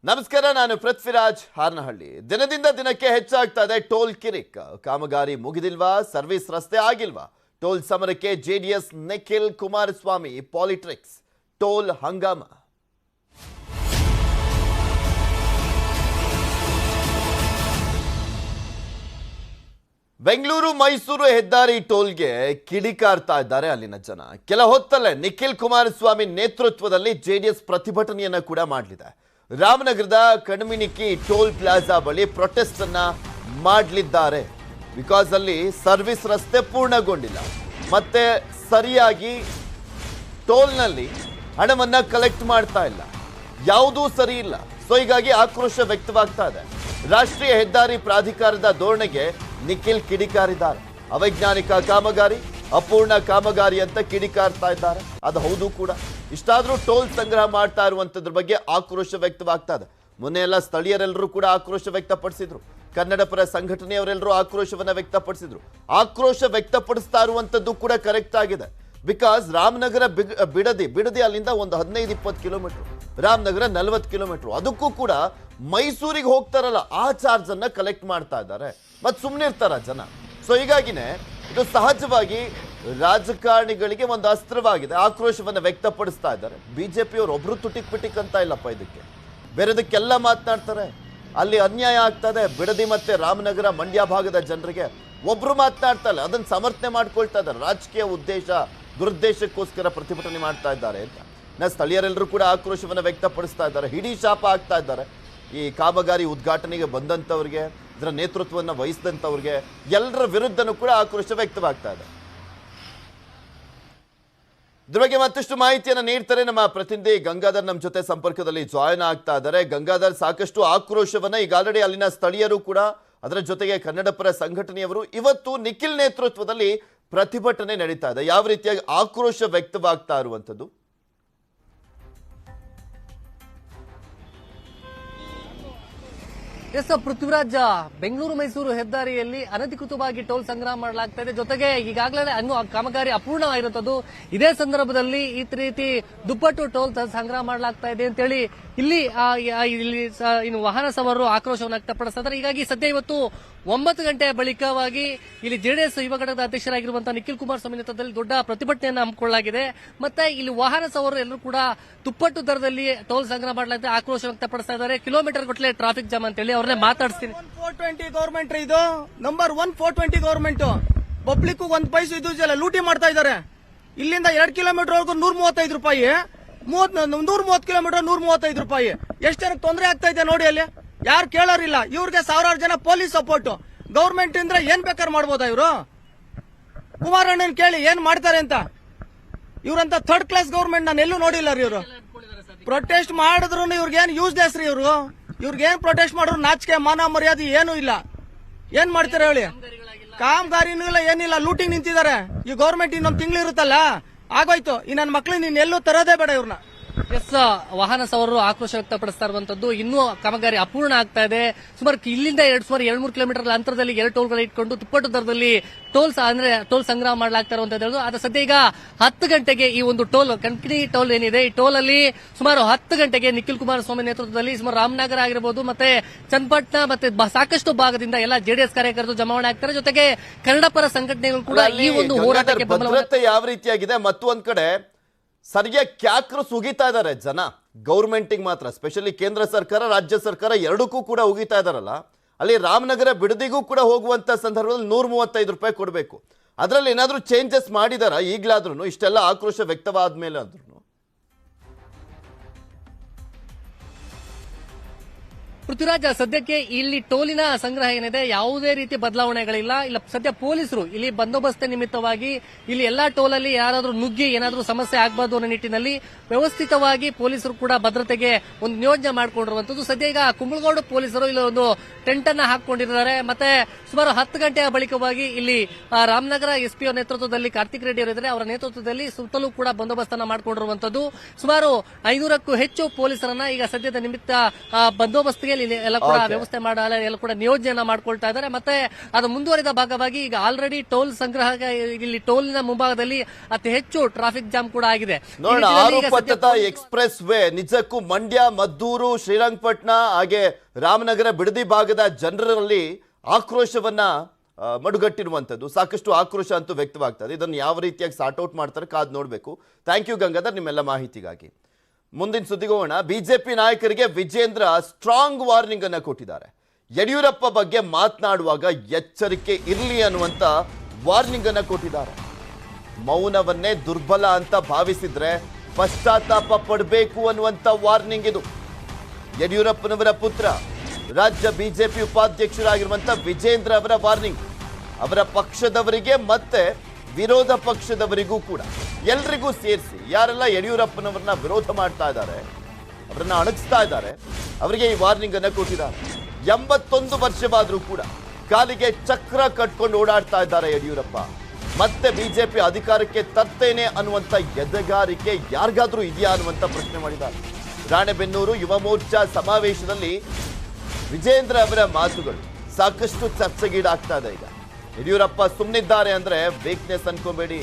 ನಮಸ್ಕಾರ, ನಾನು ಪೃಥ್ವಿರಾಜ್ ಹಾರನಹಳ್ಳಿ. ದಿನದಿಂದ ದಿನಕ್ಕೆ ಹೆಚ್ಚಾಗ್ತಾ ಇದೆ ಟೋಲ್ ಕಿರಿಕ್. ಕಾಮಗಾರಿ ಮುಗಿದಿಲ್ವಾ? ಸರ್ವಿಸ್ ರಸ್ತೆ ಆಗಿಲ್ವಾ? ಟೋಲ್ ಸಮರಕ್ಕೆ ಜೆಡಿಎಸ್ ನಿಖಿಲ್ ಕುಮಾರಸ್ವಾಮಿ ಪಾಲಿಟಿಕ್ಸ್. ಟೋಲ್ ಹಂಗಾಮ. ಬೆಂಗಳೂರು ಮೈಸೂರು ಹೆದ್ದಾರಿ ಟೋಲ್ಗೆ ಕಿಡಿಕಾರ್ತಾ ಇದ್ದಾರೆ ಅಲ್ಲಿನ ಜನ. ಕೆಲ ಹೊತ್ತಲ್ಲೇ ನಿಖಿಲ್ ಕುಮಾರಸ್ವಾಮಿ ನೇತೃತ್ವದಲ್ಲಿ ಜೆಡಿಎಸ್ ಪ್ರತಿಭಟನೆಯನ್ನ ಕೂಡ ಮಾಡಲಿದೆ. ರಾಮನಗರದ ಕಣಮಿನಿಕಿ ಟೋಲ್ ಪ್ಲಾಜಾ ಬಳಿ ಪ್ರೊಟೆಸ್ಟ್ ಅನ್ನ ಮಾಡಲಿದ್ದಾರೆ. ಬಿಕಾಸ್ ಅಲ್ಲಿ ಸರ್ವಿಸ್ ರಸ್ತೆ ಪೂರ್ಣಗೊಂಡಿಲ್ಲ, ಮತ್ತೆ ಸರಿಯಾಗಿ ಟೋಲ್ನಲ್ಲಿ ಹಣವನ್ನ ಕಲೆಕ್ಟ್ ಮಾಡ್ತಾ ಇಲ್ಲ, ಯಾವುದೂ ಸರಿ ಇಲ್ಲ. ಸೊ ಹೀಗಾಗಿ ಆಕ್ರೋಶ ವ್ಯಕ್ತವಾಗ್ತಾ ಇದೆ. ರಾಷ್ಟ್ರೀಯ ಹೆದ್ದಾರಿ ಪ್ರಾಧಿಕಾರದ ಧೋರಣೆಗೆ ನಿಖಿಲ್ ಕಿಡಿಕಾರಿದ್ದಾರೆ. ಅವೈಜ್ಞಾನಿಕ ಕಾಮಗಾರಿ, ಅಪೂರ್ಣ ಕಾಮಗಾರಿ ಅಂತ ಕಿಡಿಕಾರ್ತಾ ಇದ್ದಾರೆ. ಅದು ಹೌದು ಕೂಡ. ಇಷ್ಟಾದ್ರೂ ಟೋಲ್ ಸಂಗ್ರಹ ಮಾಡ್ತಾ ಇರುವಂತದ್ರ ಬಗ್ಗೆ ಆಕ್ರೋಶ ವ್ಯಕ್ತವಾಗ್ತಾ ಇದೆ. ಮೊನ್ನೆ ಎಲ್ಲ ಸ್ಥಳೀಯರೆಲ್ಲರೂ ಕೂಡ ಆಕ್ರೋಶ ವ್ಯಕ್ತಪಡಿಸಿದ್ರು. ಕನ್ನಡ ಪರ ಸಂಘಟನೆಯವರೆಲ್ಲರೂ ಆಕ್ರೋಶವನ್ನ ವ್ಯಕ್ತಪಡಿಸಿದ್ರು. ಆಕ್ರೋಶ ವ್ಯಕ್ತಪಡಿಸ್ತಾ ಇರುವಂತದ್ದು ಕೂಡ ಕರೆಕ್ಟ್ ಆಗಿದೆ. ಬಿಕಾಸ್ ರಾಮನಗರ ಬಿಡದಿ ಅಲ್ಲಿಂದ ಒಂದು 15-20 ಕಿಲೋಮೀಟರ್, ರಾಮನಗರ 40 ಕಿಲೋಮೀಟರ್. ಅದಕ್ಕೂ ಕೂಡ ಮೈಸೂರಿಗೆ ಹೋಗ್ತಾರಲ್ಲ, ಆ ಚಾರ್ಜ್ ಅನ್ನ ಕಲೆಕ್ಟ್ ಮಾಡ್ತಾ ಇದ್ದಾರೆ. ಮತ್ತೆ ಸುಮ್ಮನೆ ಇರ್ತಾರ ಜನ. ಸೊ ಹೀಗಾಗಿನೇ ಇದು ಸಹಜವಾಗಿ ರಾಜಕಾರಣಿಗಳಿಗೆ ಒಂದು ಅಸ್ತ್ರವಾಗಿದೆ. ಆಕ್ರೋಶವನ್ನು ವ್ಯಕ್ತಪಡಿಸ್ತಾ ಇದ್ದಾರೆ. ಬಿಜೆಪಿಯವರು ಒಬ್ರು ತುಟಿಕ್ ಪಿಟಿಕ್ ಅಂತ ಇಲ್ಲಪ್ಪ, ಇದಕ್ಕೆ ಬೇರೆದಕ್ಕೆಲ್ಲ ಮಾತನಾಡ್ತಾರೆ. ಅಲ್ಲಿ ಅನ್ಯಾಯ ಆಗ್ತದೆ ಬಿಡದಿ ಮತ್ತೆ ರಾಮನಗರ ಮಂಡ್ಯ ಭಾಗದ ಜನರಿಗೆ. ಒಬ್ರು ಮಾತನಾಡ್ತಾ ಇಲ್ಲ, ಅದನ್ನ ಸಮರ್ಥನೆ ಮಾಡ್ಕೊಳ್ತಾ ಇದ್ದಾರೆ. ರಾಜಕೀಯ ಉದ್ದೇಶ ದುರುದ್ದೇಶಕ್ಕೋಸ್ಕರ ಪ್ರತಿಭಟನೆ ಮಾಡ್ತಾ ಇದ್ದಾರೆ ಅಂತ ಸ್ಥಳೀಯರೆಲ್ಲರೂ ಕೂಡ ಆಕ್ರೋಶವನ್ನು ವ್ಯಕ್ತಪಡಿಸ್ತಾ ಇದ್ದಾರೆ. ಹಿಡಿ ಶಾಪ ಆಗ್ತಾ ಇದ್ದಾರೆ ಈ ಕಾಮಗಾರಿ ಉದ್ಘಾಟನೆಗೆ ಬಂದಂಥವ್ರಿಗೆ, ಇದರ ನೇತೃತ್ವವನ್ನು ವಹಿಸಿದಂಥವ್ರಿಗೆ, ಎಲ್ಲರ ವಿರುದ್ಧನೂ ಕೂಡ ಆಕ್ರೋಶ ವ್ಯಕ್ತವಾಗ್ತಾ ಇದೆ. ಇದ್ರ ಬಗ್ಗೆ ಮತ್ತಷ್ಟು ಮಾಹಿತಿಯನ್ನು ನೀಡ್ತಾರೆ ನಮ್ಮ ಪ್ರತಿನಿಧಿ ಗಂಗಾಧರ್. ನಮ್ಮ ಜೊತೆ ಸಂಪರ್ಕದಲ್ಲಿ ಜಾಯಿನ್ ಆಗ್ತಾ ಇದ್ದಾರೆ. ಗಂಗಾಧರ್, ಸಾಕಷ್ಟು ಆಕ್ರೋಶವನ್ನ ಈಗ ಆಲ್ರೆಡಿ ಅಲ್ಲಿನ ಸ್ಥಳೀಯರು ಕೂಡ, ಅದರ ಜೊತೆಗೆ ಕನ್ನಡ ಪರ ಸಂಘಟನೆಯವರು ಇವತ್ತು ನಿಖಿಲ್ ನೇತೃತ್ವದಲ್ಲಿ ಪ್ರತಿಭಟನೆ ನಡೀತಾ ಇದೆ. ಯಾವ ರೀತಿಯಾಗಿ ಆಕ್ರೋಶ ವ್ಯಕ್ತವಾಗ್ತಾ ಇರುವಂತದ್ದು? ಎಸ್ ಪೃಥ್ವಿರಾಜ್, ಬೆಂಗಳೂರು ಮೈಸೂರು ಹೆದ್ದಾರಿಯಲ್ಲಿ ಅನಧಿಕೃತವಾಗಿ ಟೋಲ್ ಸಂಗ್ರಹ ಮಾಡಲಾಗ್ತಾ ಇದೆ. ಜೊತೆಗೆ ಈಗಾಗಲೇ ಕಾಮಗಾರಿ ಅಪೂರ್ಣವಾಗಿರುವಂತದ್ದು. ಇದೇ ಸಂದರ್ಭದಲ್ಲಿ ಈ ರೀತಿ ದುಪ್ಪಟ್ಟು ಟೋಲ್ ಸಂಗ್ರಹ ಮಾಡಲಾಗ್ತಾ ಇದೆ ಅಂತೇಳಿ ಇಲ್ಲಿ ಇನ್ನು ವಾಹನ ಸವಾರರು ಆಕ್ರೋಶವನ್ನು ವ್ಯಕ್ತಪಡಿಸ್ತಾರೆ. ಹೀಗಾಗಿ ಸದ್ಯ ಇವತ್ತು 9 ಗಂಟೆಯ ಬಳಿಕವಾಗಿ ಇಲ್ಲಿ ಜೆಡಿಎಸ್ ಯುವ ಘಟಕದ ಅಧ್ಯಕ್ಷರಾಗಿರುವಂತಹ ನಿಖಿಲ್ ಕುಮಾರಸ್ವಾಮಿ ನೇತೃತ್ವದಲ್ಲಿ ದೊಡ್ಡ ಪ್ರತಿಭಟನೆಯನ್ನು ಹಮ್ಮಿಕೊಳ್ಳಲಾಗಿದೆ. ಮತ್ತೆ ಇಲ್ಲಿ ವಾಹನ ಸವಾರರು ಎಲ್ಲರೂ ಕೂಡ ದುಪ್ಪಟ್ಟು ದರದಲ್ಲಿ ಟೋಲ್ ಸಂಗ್ರಹ ಮಾಡಲಾಗಿದೆ, ಆಕ್ರೋಶ ವ್ಯಕ್ತಪಡಿಸ್ತಾ ಇದ್ದಾರೆ. ಕಿಲೋಮೀಟರ್ ಗಟ್ಟಲೆ ಟ್ರಾಫಿಕ್ ಜಾಮ್ ಅಂತೇಳಿ ಅವ್ರನ್ನೇ ಮಾತಾಡಿಸ್ತೀನಿ. 420 ಗವರ್ಮೆಂಟ್ ಇದು ನಂಬರ್ 1 420 ಗವರ್ಮೆಂಟ್. ಪಬ್ಲಿಕ್ 1 ಪೈಸು ಇದು ಲೂಟಿ ಮಾಡ್ತಾ ಇದ್ದಾರೆ. ಇಲ್ಲಿಂದ 2 ಕಿಲೋಮೀಟರ್ ವರೆಗೂ 135 ರೂಪಾಯಿ, 130 ಕಿಲೋಮೀಟರ್ 135 ರೂಪಾಯಿ. ಎಷ್ಟು ಜನಕ್ಕೆ ತೊಂದರೆ ಆಗ್ತಾ ಇದೆ ನೋಡಿ. ಅಲ್ಲಿ ಯಾರು ಕೇಳೋರಿಲ್ಲ. ಇವ್ರಿಗೆ ಸಾವಿರಾರು ಜನ ಪೊಲೀಸ್ ಸಪೋರ್ಟ್. ಗವರ್ಮೆಂಟ್ ಇಂದ್ರೆ ಏನ್ ಬೇಕಾದ್ರೆ ಮಾಡ್ಬೋದಾ ಇವರು? ಕುಮಾರಣ್ಣನ್ ಕೇಳಿ ಏನ್ ಮಾಡ್ತಾರೆ ಅಂತ. ಇವ್ರಂತ ಥರ್ಡ್ ಕ್ಲಾಸ್ ಗವರ್ಮೆಂಟ್ ನಾನು ಎಲ್ಲೂ ನೋಡಿಲ್ಲ ರೀ. ಇವರು ಪ್ರೊಟೆಸ್ಟ್ ಮಾಡಿದ್ರು ಇವ್ರಿಗೇನ್ ಯೂಸ್ಲೆಸ್ ರೀ. ಇವ್ರಿಗೇನ್ ಪ್ರೊಟೆಸ್ಟ್ ಮಾಡಿದ್ರು ನಾಚಿಕೆ ಮಾನ ಮರ್ಯಾದೆ ಏನೂ ಇಲ್ಲ. ಏನ್ ಮಾಡ್ತಾರೆ ಹೇಳಿ? ಕಾಮಗಾರಿನೂ ಇಲ್ಲ, ಏನಿಲ್ಲ, ಲೂಟಿಂಗ್ ನಿಂತಿದ್ದಾರೆ. ಈ ಗವರ್ಮೆಂಟ್ ಇನ್ನೊಂದು ತಿಂಗಳು ಇರುತ್ತಲ್ಲ, ಆಗೋಯ್ತು. ಈ ನನ್ನ ಮಕ್ಳು ನೀನ್ ಎಲ್ಲೂ ತರೋದೇ ಬೇಡ ಇವ್ರನ್ನ. ಎಸ್, ವಾಹನ ಸವಾರರು ಆಕ್ರೋಶ ವ್ಯಕ್ತಪಡಿಸ್ತಾ ಇರುವಂತದ್ದು. ಇನ್ನೂ ಕಾಮಗಾರಿ ಅಪೂರ್ಣ ಆಗ್ತಾ ಇದೆ. ಸುಮಾರು ಇಲ್ಲಿಂದ 2-3 ಕಿಲೋಮೀಟರ್ ಅಂತರದಲ್ಲಿ 2 ಟೋಲ್ಗಳು ಇಟ್ಕೊಂಡು ದುಪ್ಪಟ್ಟು ದರದಲ್ಲಿ ಟೋಲ್ ಸಂಗ್ರಹ ಮಾಡಲಾಗ್ತಾ ಇರುವಂತದ್ದು. ಅದು ಸದ್ಯ ಈಗ 10 ಗಂಟೆಗೆ ಈ ಒಂದು ಟೋಲ್ ಕಂಕನಿ ಟೋಲ್ ಏನಿದೆ, ಈ ಟೋಲ್ ಅಲ್ಲಿ ಸುಮಾರು 10 ಗಂಟೆಗೆ ನಿಖಿಲ್ ಕುಮಾರಸ್ವಾಮಿ ನೇತೃತ್ವದಲ್ಲಿ ಸುಮಾರು ರಾಮನಗರ ಆಗಿರಬಹುದು ಮತ್ತೆ ಚನ್ನಪಟ್ಟಣ ಮತ್ತೆ ಸಾಕಷ್ಟು ಭಾಗದಿಂದ ಎಲ್ಲ ಜೆಡಿಎಸ್ ಕಾರ್ಯಕರ್ತರು ಜಮಾವಣೆ ಆಗ್ತಾರೆ. ಜೊತೆಗೆ ಕನ್ನಡ ಪರ ಸಂಘಟನೆಗಳು ಕೂಡ ಈ ಒಂದು ಹೋರಾಟಕ್ಕೆ ಭದ್ರತೆ ಯಾವ ರೀತಿಯಾಗಿದೆ? ಮತ್ತೊಂದ್ ಕಡೆ ಸರಿಯಾಗಿ ಕ್ಯಾಕ್ರು ಸುಗಿತಾ ಇದ್ದಾರೆ ಜನ ಗೌರ್ಮೆಂಟಿಗೆ ಮಾತ್ರ, ಸ್ಪೆಷಲಿ ಕೇಂದ್ರ ಸರ್ಕಾರ ರಾಜ್ಯ ಸರ್ಕಾರ ಎರಡಕ್ಕೂ ಕೂಡ ಉಗಿತಾ ಇದಾರಲ್ಲ. ಅಲ್ಲಿ ರಾಮನಗರ ಬಿಡದಿಗೂ ಕೂಡ ಹೋಗುವಂತ ಸಂದರ್ಭದಲ್ಲಿ 135 ರೂಪಾಯಿ ಕೊಡಬೇಕು. ಅದರಲ್ಲಿ ಏನಾದ್ರೂ ಚೇಂಜಸ್ ಮಾಡಿದಾರ ಈಗಲಾದ್ರೂ? ಇಷ್ಟೆಲ್ಲ ಆಕ್ರೋಶ ವ್ಯಕ್ತವಾದ ಮೇಲೆ ಆದ್ರೂ ಪೃಥ್ವಿರಾಜ್, ಸದ್ಯಕ್ಕೆ ಇಲ್ಲಿ ಟೋಲಿನ ಸಂಗ್ರಹ ಏನಿದೆ ಯಾವುದೇ ರೀತಿ ಬದಲಾವಣೆಗಳಿಲ್ಲ. ಇಲ್ಲ ಸದ್ಯ ಪೊಲೀಸರು ಇಲ್ಲಿ ಬಂದೋಬಸ್ತ್ ನಿಮಿತ್ತವಾಗಿ ಇಲ್ಲಿ ಎಲ್ಲಾ ಟೋಲಲ್ಲಿ ಯಾರಾದ್ರೂ ನುಗ್ಗಿ ಏನಾದ್ರೂ ಸಮಸ್ಯೆ ಆಗಬಾರ್ದು ಅನ್ನೋ ನಿಟ್ಟಿನಲ್ಲಿ ವ್ಯವಸ್ಥಿತವಾಗಿ ಪೊಲೀಸರು ಕೂಡ ಭದ್ರತೆಗೆ ಒಂದು ನಿಯೋಜನೆ ಮಾಡಿಕೊಂಡಿರುವಂತದ್ದು. ಸದ್ಯ ಈಗ ಕುಂಬಳಗೌಡ ಪೊಲೀಸರು ಇಲ್ಲಿ ಒಂದು ಟೆಂಟ್ ಅನ್ನ ಹಾಕೊಂಡಿದ್ದಾರೆ. ಮತ್ತೆ ಸುಮಾರು 10 ಗಂಟೆಯ ಬಳಿಕವಾಗಿ ಇಲ್ಲಿ ರಾಮನಗರ ಎಸ್ಪಿ ಅವರ ನೇತೃತ್ವದಲ್ಲಿ ಕಾರ್ತಿಕ್ ರೆಡ್ಡಿ ಅವರಿದ್ದಾರೆ, ಅವರ ನೇತೃತ್ವದಲ್ಲಿ ಸುತ್ತಲೂ ಕೂಡ ಬಂದೋಬಸ್ತ್ ಅನ್ನ ಮಾಡಿಕೊಂಡಿರುವಂತದ್ದು. ಸುಮಾರು 500ಕ್ಕೂ ಹೆಚ್ಚು ಪೊಲೀಸರನ್ನ ಈಗ ಸದ್ಯದ ನಿಮಿತ್ತ ಬಂದೋಬಸ್ತ್ಗೆ ರೀತಿಯಲ್ಲಿ ಎಲ್ಲ ಕೂಡ ವ್ಯವಸ್ಥೆ ಮಾಡಲ್ಲ ಎಲ್ಲ ಕೂಡ ನಿಯೋಜನೆ ಮಾಡ್ಕೊಳ್ತಾ ಇದ್ದಾರೆ. ಮತ್ತೆ ಅದು ಮುಂದುವರಿದ ಭಾಗವಾಗಿ ಈಗ ಆಲ್ರೆಡಿ ಟೋಲ್ ಸಂಗ್ರಹ ಇಲ್ಲಿ ಟೋಲ್ನ ಮುಂಭಾಗದಲ್ಲಿ ಅತಿ ಹೆಚ್ಚು ಟ್ರಾಫಿಕ್ ಜಾಮ್ ಕೂಡ ಆಗಿದೆ. ನೋಡೋಣ, ಆರೋಪತತ ಎಕ್ಸ್ಪ್ರೆಸ್ ವೇ ನಿಜಕ್ಕೂ ಮಂಡ್ಯ, ಮದ್ದೂರು, ಶ್ರೀರಂಗಪಟ್ಟಣ ಹಾಗೆ ರಾಮನಗರ ಬಿಡದಿ ಭಾಗದ ಜನರಲ್ಲಿ ಆಕ್ರೋಶವನ್ನ ಮಡುಗಟ್ಟಿರುವಂತದ್ದು, ಸಾಕಷ್ಟು ಆಕ್ರೋಶ ಅಂತೂ ವ್ಯಕ್ತವಾಗ್ತದೆ. ಇದನ್ನು ಯಾವ ರೀತಿಯಾಗಿ ಸಾರ್ಟ್ ಔಟ್ ಮಾಡ್ತಾರೆ ಕಾದ್ ನೋಡ್ಬೇಕು. ಥ್ಯಾಂಕ್ ಯು ಗಂಗಾಧರ್ ನಿಮ್ಮೆಲ್ಲ ಮಾಹಿತಿಗಾಗಿ. ಮುಂದಿನ ಸುದ್ದಿಗೆ ಹೋಗೋಣ. ಬಿಜೆಪಿ ನಾಯಕರಿಗೆ ವಿಜೇಂದ್ರ ಸ್ಟ್ರಾಂಗ್ ವಾರ್ನಿಂಗ್ ಅನ್ನ ಕೊಟ್ಟಿದ್ದಾರೆ. ಯಡಿಯೂರಪ್ಪ ಬಗ್ಗೆ ಮಾತನಾಡುವಾಗ ಎಚ್ಚರಿಕೆ ಇರಲಿ ಅನ್ನುವಂತ ವಾರ್ನಿಂಗ್ ಅನ್ನ ಕೊಟ್ಟಿದ್ದಾರೆ. ಮೌನವನ್ನೇ ದುರ್ಬಲ ಅಂತ ಭಾವಿಸಿದ್ರೆ ಪಶ್ಚಾತ್ತಾಪ ಪಡಬೇಕು ಅನ್ನುವಂತ ವಾರ್ನಿಂಗ್ ಇದು. ಯಡಿಯೂರಪ್ಪನವರ ಪುತ್ರ ರಾಜ್ಯ ಬಿಜೆಪಿ ಉಪಾಧ್ಯಕ್ಷರಾಗಿರುವಂತ ವಿಜೇಂದ್ರ ಅವರ ವಾರ್ನಿಂಗ್. ಅವರ ಪಕ್ಷದವರಿಗೆ ಮತ್ತೆ ವಿರೋಧ ಪಕ್ಷದವರಿಗೂ ಕೂಡ ಎಲ್ರಿಗೂ ಸೇರಿಸಿ ಯಾರೆಲ್ಲ ಯಡಿಯೂರಪ್ಪನವರನ್ನ ವಿರೋಧ ಮಾಡ್ತಾ ಇದ್ದಾರೆ, ಅವರನ್ನ ಅಣಗಿಸ್ತಾ ಇದ್ದಾರೆ, ಅವರಿಗೆ ಈ ವಾರ್ನಿಂಗ್ ಅನ್ನ ಕೊಟ್ಟಿದ್ದಾರೆ. 81 ವರ್ಷವಾದ್ರೂ ಕೂಡ ಕಾಲಿಗೆ ಚಕ್ರ ಕಟ್ಕೊಂಡು ಓಡಾಡ್ತಾ ಇದ್ದಾರೆ ಯಡಿಯೂರಪ್ಪ. ಮತ್ತೆ ಬಿಜೆಪಿ ಅಧಿಕಾರಕ್ಕೆ ತರ್ತೇನೆ ಅನ್ನುವಂತ ಎದೆಗಾರಿಕೆ ಯಾರಿಗಾದ್ರೂ ಇದೆಯಾ ಅನ್ನುವಂತ ಪ್ರಶ್ನೆ ಮಾಡಿದ್ದಾರೆ. ರಾಣೆಬೆನ್ನೂರು ಯುವ ಮೋರ್ಚಾ ಸಮಾವೇಶದಲ್ಲಿ ವಿಜೇಂದ್ರ ಅವರ ಮಾತುಗಳು ಸಾಕಷ್ಟು ಚರ್ಚೆಗೀಡಾಗ್ತಾ ಇದೆ. ಈಗ ಯಡಿಯೂರಪ್ಪ ಸುಮ್ಮನಿದ್ದಾರೆ ಅಂದ್ರೆ ವೀಕ್ನೆಸ್ ಅನ್ಕೋಬೇಡಿ.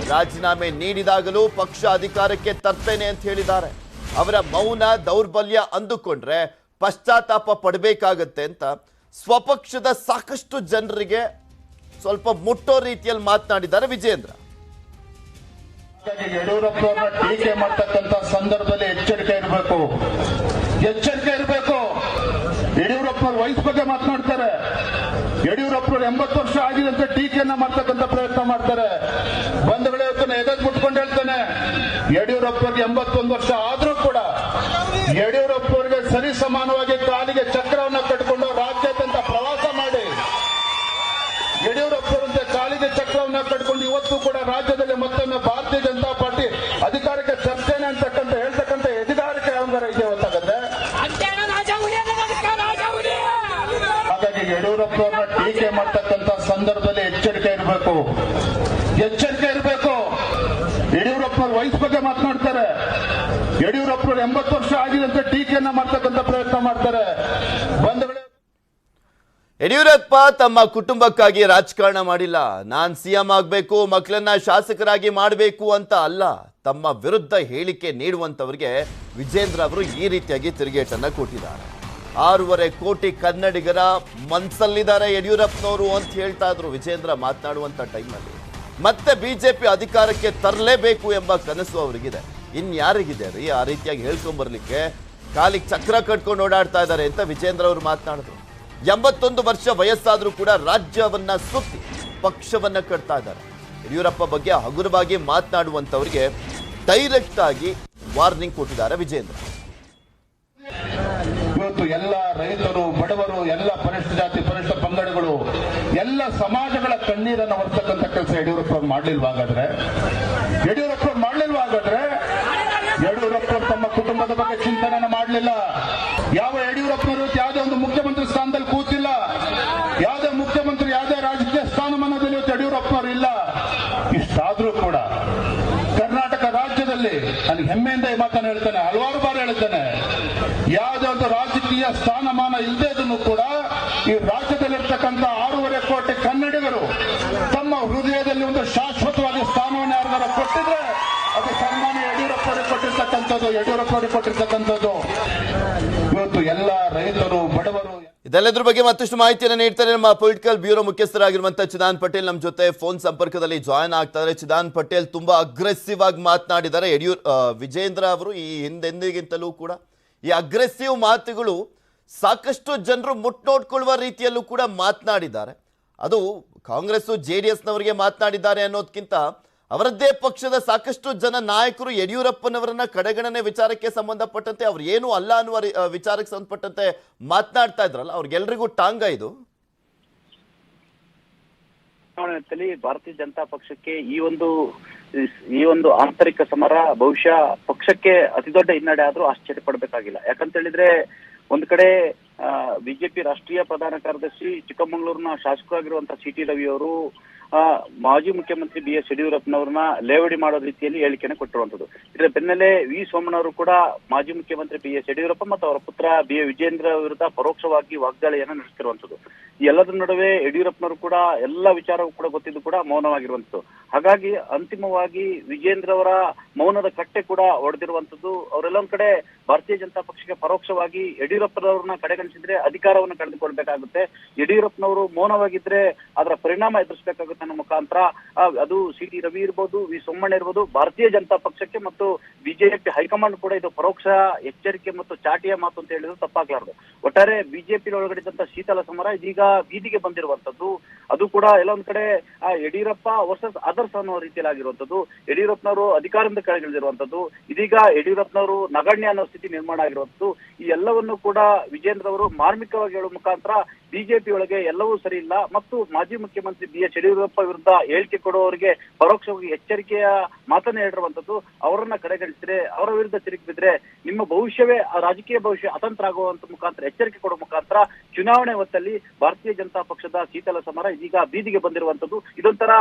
ರಾಜೀನಾಮೆ ನೀಡಿದಾಗಲೂ ಪಕ್ಷ ಅಧಿಕಾರಕ್ಕೆ ತರ್ತೇನೆ ಅಂತ ಹೇಳಿದ್ದಾರೆ. ಅವರ ಮೌನ ದೌರ್ಬಲ್ಯ ಅಂದುಕೊಂಡ್ರೆ ಪಶ್ಚಾತ್ತಾಪ ಪಡಬೇಕಾಗತ್ತೆ ಅಂತ ಸ್ವಪಕ್ಷದ ಸಾಕಷ್ಟು ಜನರಿಗೆ ಸ್ವಲ್ಪ ಮುಟ್ಟೋ ರೀತಿಯಲ್ಲಿ ಮಾತನಾಡಿದ್ದಾರೆ ವಿಜೇಂದ್ರ. ಯಡಿಯೂರಪ್ಪರನ್ನ ಟೀಕೆ ಮಾಡ್ತಕ್ಕಂಥ ಸಂದರ್ಭದಲ್ಲಿ ಎಚ್ಚರಿಕೆ ಇರಬೇಕು. ಯಡಿಯೂರಪ್ಪನವ್ರ ವಯಸ್ಸು ಬಗ್ಗೆ ಮಾತನಾಡ್ತಾರೆ. ಯಡಿಯೂರಪ್ಪನವ್ರು 80 ವರ್ಷ ಆಗಿದೆ ಅಂತ ಟೀಕೆಯನ್ನ ಮಾಡ್ತಕ್ಕಂಥ ಪ್ರಯತ್ನ ಮಾಡ್ತಾರೆ. ಬಂಧುಗಳೇ, ಎದೆ ಮುಟ್ಕೊಂಡು ಹೇಳ್ತಾನೆ, ಯಡಿಯೂರಪ್ಪರಿಗೆ 81 ವರ್ಷ ಆದ್ರೂ ಕೂಡ ಯಡಿಯೂರಪ್ಪರಿಗೆ ಸರಿ ಸಮಾನವಾಗಿ ಕಾಲಿಗೆ ಚಕ್ರವನ್ನ ಕಟ್ಟಿಕೊಂಡು ರಾಜ್ಯಾದ್ಯಂತ ಪ್ರವಾಸ ಮಾಡಿ ಯಡಿಯೂರಪ್ಪರಂತೆ ಕಾಲಿಗೆ ಚಕ್ರವನ್ನ ಕಟ್ಟಿಕೊಂಡು ಇವತ್ತು ಕೂಡ ರಾಜ್ಯದಲ್ಲಿ ಮತ್ತೊಮ್ಮೆ ಭಾರತೀಯ ಜನತಾ ಪಾರ್ಟಿ ಅಧಿಕಾರಕ್ಕೆ ತರ್ತೇನೆ ಅಂತಕ್ಕಂಥ ಹೇಳ್ತಕ್ಕಂಥ ಎದಿಗಾರಿಕೆ ಯಾವಂಗಾರ ಇದೆ ಗೊತ್ತಾಗತ್ತೆ. ಹಾಗಾಗಿ ಯಡಿಯೂರಪ್ಪರನ್ನ ಟೀಕೆ ಮಾಡ್ತಕ್ಕಂಥ ಸಂದರ್ಭದಲ್ಲಿ ಎಚ್ಚರಿಕೆ ಇರಬೇಕು. ಯಡಿಯೂರಪ್ಪನವ್ರ ವಯಸ್ಸು ಬಗ್ಗೆ ಮಾತನಾಡ್ತಾರೆ. ಯಡಿಯೂರಪ್ಪನವ್ರು 80 ವರ್ಷ ಆಗಿದೆ ಅಂತ ಟೀಕೆಯನ್ನ ಮಾಡ್ತಕ್ಕಂಥ ಪ್ರಯತ್ನ ಮಾಡ್ತಾರೆ. ಬಂಧುಗಳೇ, ಯಡಿಯೂರಪ್ಪ ತಮ್ಮ ಕುಟುಂಬಕ್ಕಾಗಿ ರಾಜಕಾರಣ ಮಾಡಿಲ್ಲ. ನಾನ್ ಸಿಎಂ ಆಗ್ಬೇಕು, ಮಕ್ಕಳನ್ನ ಶಾಸಕರಾಗಿ ಮಾಡಬೇಕು ಅಂತ ಅಲ್ಲ. ತಮ್ಮ ವಿರುದ್ಧ ಹೇಳಿಕೆ ನೀಡುವಂತವರಿಗೆ ವಿಜೇಂದ್ರ ಅವರು ಈ ರೀತಿಯಾಗಿ ತಿರುಗೇಟನ್ನ ಕೊಟ್ಟಿದ್ದಾರೆ. 6.5 ಕೋಟಿ ಕನ್ನಡಿಗರ ಮನ್ಸಲ್ಲಿದ್ದಾರೆ ಯಡಿಯೂರಪ್ಪನವರು ಅಂತ ಹೇಳ್ತಾ ಇದ್ರು ವಿಜೇಂದ್ರ ಮಾತನಾಡುವಂತ ಟೈಮ್ನಲ್ಲಿ. ಮತ್ತೆ ಬಿಜೆಪಿ ಅಧಿಕಾರಕ್ಕೆ ತರಲೇಬೇಕು ಎಂಬ ಕನಸು ಅವರಿಗಿದೆ. ಇನ್ಯಾರಿಗಿದೆ ರೀ ಆ ರೀತಿಯಾಗಿ ಹೇಳ್ಕೊಂಡ್ಬರ್ಲಿಕ್ಕೆ? ಕಾಲಿಗೆ ಚಕ್ರ ಕಟ್ಕೊಂಡು ಓಡಾಡ್ತಾ ಇದ್ದಾರೆ ಅಂತ ವಿಜೇಂದ್ರ ಅವರು ಮಾತನಾಡಿದ್ರು. 81 ವರ್ಷ ವಯಸ್ಸಾದ್ರೂ ಕೂಡ ರಾಜ್ಯವನ್ನ ಸುತ್ತಿ ಪಕ್ಷವನ್ನ ಕಟ್ತಾ ಇದ್ದಾರೆ. ಯಡಿಯೂರಪ್ಪ ಬಗ್ಗೆ ಹಗುರವಾಗಿ ಮಾತನಾಡುವಂತವರಿಗೆ ಡೈರೆಕ್ಟ್ ಆಗಿ ವಾರ್ನಿಂಗ್ ಕೊಟ್ಟಿದ್ದಾರೆ ವಿಜೇಂದ್ರ. ಇವತ್ತು ಎಲ್ಲ ರೈತರು, ಬಡವರು, ಎಲ್ಲ ಪರಿಶಿಷ್ಟ ಜಾತಿ, ಪರಿಶಿಷ್ಟ ಪಂಗಡಗಳು, ಎಲ್ಲ ಸಮಾಜಗಳ ಕಣ್ಣೀರನ್ನು ಹೊರತಕ್ಕಂಥ ಕೆಲಸ ಯಡಿಯೂರಪ್ಪ ಮಾಡ್ಲಿಲ್ವಾಗಾದ್ರೆ ಯಡಿಯೂರಪ್ಪ ತಮ್ಮ ಕುಟುಂಬದ ಬಗ್ಗೆ ಚಿಂತನೆ ಮಾಡಲಿಲ್ಲ. ಯಾವ ಯಡಿಯೂರಪ್ಪನವರು ಯಾವುದೇ ಒಂದು ಮುಖ್ಯಮಂತ್ರಿ ಸ್ಥಾನದಲ್ಲಿ ಕೂತಿಲ್ಲ. ಯಾವುದೇ ಮುಖ್ಯಮಂತ್ರಿ ಯಾವುದೇ ರಾಜಕೀಯ ಸ್ಥಾನಮಾನದಲ್ಲಿ ಯಡಿಯೂರಪ್ಪನವರು ಇಲ್ಲ. ಇಷ್ಟಾದ್ರೂ ಕೂಡ ಕರ್ನಾಟಕ ರಾಜ್ಯದಲ್ಲಿ ನನಗೆ ಹೆಮ್ಮೆಯಿಂದ ಈ ಮಾತನ್ನು ಹೇಳ್ತಾನೆ, ಹಲವಾರು ಬಾರಿ ಹೇಳ್ತಾನೆ, ಯಾವುದೇ ಒಂದು ರಾಜಕೀಯ ಸ್ಥಾನಮಾನ ಇಲ್ಲದೆ ಇದನ್ನು ಕೂಡ ಈ ರಾಜ್ಯದಲ್ಲಿರ್ತಕ್ಕಂಥ 6.5 ಕೋಟಿ ಕನ್ನಡಿಗರು ತಮ್ಮ ಹೃದಯದಲ್ಲಿ ಒಂದು ಶಾಶ್ವತವಾದ ಸ್ಥಾನವನ್ನು ಯಾರಿಗಾರ ಕೊಟ್ಟಿದ್ರೆ ಅದು ಸನ್ಮಾನ್ಯ ಯಡಿಯೂರಪ್ಪರಿಗೆ ಕೊಟ್ಟಿರ್ತಕ್ಕಂಥದ್ದು. ಇವತ್ತು ಎಲ್ಲ ರೈತರು, ಬಡವರು, ಇದೆಲ್ಲದ್ರ ಬಗ್ಗೆ ಮತ್ತಷ್ಟು ಮಾಹಿತಿಯನ್ನು ನೀಡ್ತಾರೆ ನಮ್ಮ ಪೊಲಿಟಿಕಲ್ ಬ್ಯೂರೋ ಮುಖ್ಯಸ್ಥರಾಗಿರುವಂತಹ ಚಿದಾನ್ ಪಟೇಲ್ ನಮ್ಮ ಜೊತೆ ಫೋನ್ ಸಂಪರ್ಕದಲ್ಲಿ ಜಾಯ್ನ್ ಆಗ್ತಾರೆ. ಚಿದಾನ್ ಪಟೇಲ್ ತುಂಬಾ ಅಗ್ರೆಸಿವ್ ಆಗಿ ಮಾತನಾಡಿದ್ದಾರೆ ವಿಜೇಂದ್ರ ಅವರು. ಈ ಹಿಂದೆಂದಿಗಿಂತಲೂ ಕೂಡ ಈ ಅಗ್ರೆಸಿವ್ ಮಾತುಗಳು ಸಾಕಷ್ಟು ಜನರು ಮುಟ್ನೋಡ್ಕೊಳ್ಳುವ ರೀತಿಯಲ್ಲೂ ಕೂಡ ಮಾತನಾಡಿದ್ದಾರೆ. ಅದು ಕಾಂಗ್ರೆಸ್ ಜೆಡಿಎಸ್ನವರಿಗೆ ಮಾತನಾಡಿದ್ದಾರೆ ಅನ್ನೋದಕ್ಕಿಂತ ಅವರದ್ದೇ ಪಕ್ಷದ ಸಾಕಷ್ಟು ಜನ ನಾಯಕರು ಯಡಿಯೂರಪ್ಪನವರನ್ನ ಕಡೆಗಣನೆ ವಿಚಾರಕ್ಕೆ ಸಂಬಂಧಪಟ್ಟಂತೆ ಅವ್ರು ಏನು ಅಲ್ಲ ಅನ್ನುವ ವಿಚಾರಕ್ಕೆ ಸಂಬಂಧಪಟ್ಟಂತೆ ಮಾತನಾಡ್ತಾ ಇದ್ರಲ್ಲ, ಅವ್ರಿಗೆಲ್ರಿಗೂ ಟಾಂಗ ಇದು. ಚುನಾವಣೆಯಲ್ಲಿ ಭಾರತೀಯ ಜನತಾ ಪಕ್ಷಕ್ಕೆ ಈ ಒಂದು ಆಂತರಿಕ ಸಮರ ಬಹುಶಃ ಪಕ್ಷಕ್ಕೆ ಅತಿ ದೊಡ್ಡ ಹಿನ್ನಡೆ ಆದ್ರೂ ಆಶ್ಚರ್ಯ ಪಡಬೇಕಾಗಿಲ್ಲ. ಯಾಕಂತ ಹೇಳಿದ್ರೆ ಒಂದ್ ಕಡೆ ಬಿಜೆಪಿ ರಾಷ್ಟ್ರೀಯ ಪ್ರಧಾನ ಕಾರ್ಯದರ್ಶಿ ಚಿಕ್ಕಮಗಳೂರಿನ ಶಾಸಕರಾಗಿರುವಂತಹ ಸಿ.ಟಿ. ರವಿ ಅವರು ಮಾಜಿ ಮುಖ್ಯಮಂತ್ರಿ ಬಿ.ಎಸ್. ಯಡಿಯೂರಪ್ಪನವ್ರನ್ನ ಲೇವಡಿ ಮಾಡೋ ರೀತಿಯಲ್ಲಿ ಹೇಳಿಕೆಯನ್ನು ಕೊಟ್ಟಿರುವಂತದ್ದು. ಇದರ ಬೆನ್ನಲ್ಲೇ ವಿ ಸೋಮಣ್ಣವರು ಕೂಡ ಮಾಜಿ ಮುಖ್ಯಮಂತ್ರಿ ಬಿ.ಎಸ್. ಯಡಿಯೂರಪ್ಪ ಮತ್ತು ಅವರ ಪುತ್ರ ಬಿ. ವಿಜೇಂದ್ರ ವಿರುದ್ಧ ಪರೋಕ್ಷವಾಗಿ ವಾಗ್ದಾಳಿಯನ್ನು ನಡೆಸುತ್ತಿರುವಂತದ್ದು. ಈ ಎಲ್ಲದರ ನಡುವೆ ಯಡಿಯೂರಪ್ಪನವರು ಕೂಡ ಎಲ್ಲ ವಿಚಾರವೂ ಕೂಡ ಗೊತ್ತಿದ್ದು ಕೂಡ ಮೌನವಾಗಿರುವಂತದ್ದು. ಹಾಗಾಗಿ ಅಂತಿಮವಾಗಿ ವಿಜೇಂದ್ರ ಅವರ ಮೌನದ ಕಟ್ಟೆ ಕೂಡ ಒಡೆದಿರುವಂತದ್ದು. ಅವರೆಲ್ಲೊಂದ್ ಕಡೆ ಭಾರತೀಯ ಜನತಾ ಪಕ್ಷಕ್ಕೆ ಪರೋಕ್ಷವಾಗಿ ಯಡಿಯೂರಪ್ಪನವ್ರನ್ನ ಕಡೆಗಣಿಸಿದ್ರೆ ಅಧಿಕಾರವನ್ನು ಕಳೆದುಕೊಳ್ಬೇಕಾಗುತ್ತೆ. ಯಡಿಯೂರಪ್ಪನವರು ಮೌನವಾಗಿದ್ರೆ ಅದರ ಪರಿಣಾಮ ಎದುರಿಸಬೇಕಾಗುತ್ತೆ ಅನ್ನೋ ಮುಖಾಂತರ ಅದು ಸಿ.ಟಿ. ರವಿ ಇರ್ಬೋದು, ವಿ ಸೋಮಣ್ಣ ಇರ್ಬೋದು, ಭಾರತೀಯ ಜನತಾ ಪಕ್ಷಕ್ಕೆ ಮತ್ತು ಬಿಜೆಪಿ ಹೈಕಮಾಂಡ್ ಕೂಡ ಇದು ಪರೋಕ್ಷ ಎಚ್ಚರಿಕೆ ಮತ್ತು ಚಾಟಿಯ ಮಾತು ಅಂತ ಹೇಳಿದ್ರು ತಪ್ಪಾಗ್ಲಾರ್ದು. ಒಟ್ಟಾರೆ ಬಿಜೆಪಿ ಒಳಗಡೆದಂತ ಶೀತಲ ಸಮರ ಇದೀಗ ಬೀದಿಗೆ ಬಂದಿರುವಂತದ್ದು. ಅದು ಕೂಡ ಎಲ್ಲೊಂದ್ ಕಡೆ ಯಡಿಯೂರಪ್ಪ ವರ್ಸಸ್ ಅದರ್ಸ್ ಅನ್ನೋ ರೀತಿಯಲ್ಲಿ ಆಗಿರುವಂತದ್ದು. ಯಡಿಯೂರಪ್ಪನವರು ಅಧಿಕಾರದಿಂದ ಕೆಳಗಿಳಿದಿರುವಂತದ್ದು, ಇದೀಗ ಯಡಿಯೂರಪ್ಪನವರು ನಗಣ್ಯ ಅನ್ನೋ ಸ್ಥಿತಿ ನಿರ್ಮಾಣ ಆಗಿರುವಂತದ್ದು. ಈ ಎಲ್ಲವನ್ನು ಕೂಡ ವಿಜೇಂದ್ರ ಅವರು ಮಾರ್ಮಿಕವಾಗಿ ಹೇಳುವ ಮುಖಾಂತರ ಬಿಜೆಪಿ ಒಳಗೆ ಎಲ್ಲವೂ ಸರಿ ಇಲ್ಲ ಮತ್ತು ಮಾಜಿ ಮುಖ್ಯಮಂತ್ರಿ ಬಿ.ಎಸ್. ಯಡಿಯೂರಪ್ಪ ವಿರುದ್ಧ ಹೇಳಿಕೆ ಕೊಡುವವರಿಗೆ ಪರೋಕ್ಷವಾಗಿ ಎಚ್ಚರಿಕೆಯ ಮಾತನ್ನ ಹೇಳಿರುವಂತದ್ದು. ಅವರನ್ನ ಕಡೆಗಣಿಸಿದ್ರೆ, ಅವರ ವಿರುದ್ಧ ತಿರುಗಿ ಬಿದ್ರೆ ನಿಮ್ಮ ಭವಿಷ್ಯವೇ ರಾಜಕೀಯ ಭವಿಷ್ಯ ಅತಂತ್ರ ಆಗುವಂತ ಮುಖಾಂತರ ಎಚ್ಚರಿಕೆ ಕೊಡುವ ಮುಖಾಂತರ ಚುನಾವಣೆ ಹೊತ್ತಲ್ಲಿ ಭಾರತೀಯ ಜನತಾ ಪಕ್ಷದ ಶೀತಲ ಸಮರ ಇದೀಗ ಬೀದಿಗೆ ಬಂದಿರುವಂತದ್ದು. ಇದೊಂಥರ